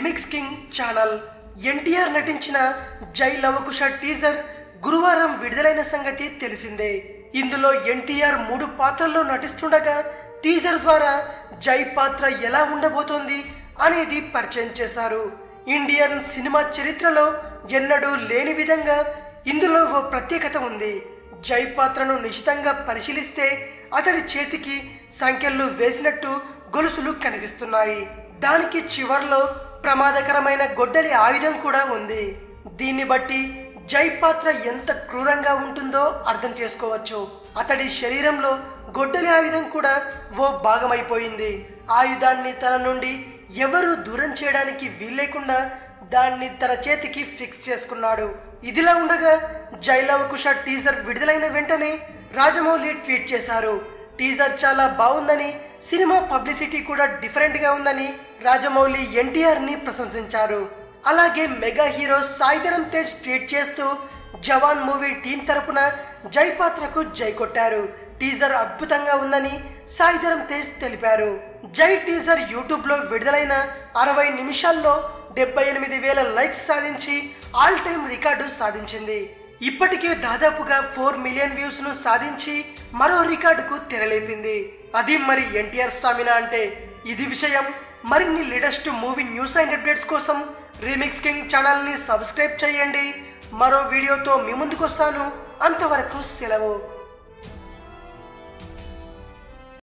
Remix king channel NTR నటించిన జై Lavakusa teaser గురువారం విడుదలైన సంగతి తెలిసిందే. ఇందులో ఎన్టీఆర్ 3 పాత్రల్లో నటిస్తుండగా టీజర్ ద్వారా జై పాత్ర ఎలా ఉండబోతోంది అనేది పరిచయం చేశారు. ఇండియన్ సినిమా చరిత్రలో ఎన్నడూ లేని విధంగా ఇందులో ఓ ప్రత్యేకత ఉంది. జై పాత్రను నిశితంగా పరిశీలిస్తే అతడి చేతికి సంకెళ్ళు వేసినట్టు గొలుసులు కనిపిస్తున్నాయి. దానికి చివర్లో ప్రమాదకరమైన గొడ్డలి ఆయుధం కూడా ఉంది. దీన్ని బట్టి జై పాత్ర ఎంత క్రూరంగా ఉంటుందో అర్థం చేసుకోవచ్చు. అతడి శరీరంలో గొడ్డలి ఆయుధం కూడా ఓ భాగమైపోయింది. ఆయుధాన్ని తన నుండి ఎవరూ దూరం చేయడానికి వీల్లేకుండా దాన్ని తన చేతికి ఫిక్స్ చేసుకున్నాడు. ఇదిలా ఉండగా జై లవకుశ టీజర్ విడుదలైన వెంటనే రాజమౌళి ట్వీట్ చేశారు. టీజర్ చాలా బాగుందని, సినిమా పబ్లిసిటీ కూడా డిఫరెంట్ గా ఉందని రాజమౌళి ఎన్టీఆర్ ని ప్రశంసించారు. అలాగే mega hero Sai Dharam Tej tweet చేస్తూ జవాన్ మూవీ టీం తరపున జై పాత్రకు జై కొట్టారు. టీజర్ అద్భుతంగా ఉందని సాయి ధరమ్ తేజ్ తెలిపారు. జై టీజర్ యూట్యూబ్ లో విడుదలైన 60 నిమిషాల్లో 78,000 లైక్స్ సాధించి ఆల్ టైమ్ రికార్డు సాధించింది. ఇప్పటికే దాదాపుగా 4 మిలియన్ వ్యూస్ ను సాధించి మరో రికార్డుకు తెరలేపింది. అది మరి ఎన్టీఆర్ స్టామినా అంటే ఇది విషయం. మరిన్ని latest movie news and updates కోసం రీమిక్స్ కింగ్ ఛానల్ ని సబ్స్క్రైబ్ చేయండి. మరో వీడియోతో మీ ముందుకు వస్తాను. అంతవరకు సెలవు.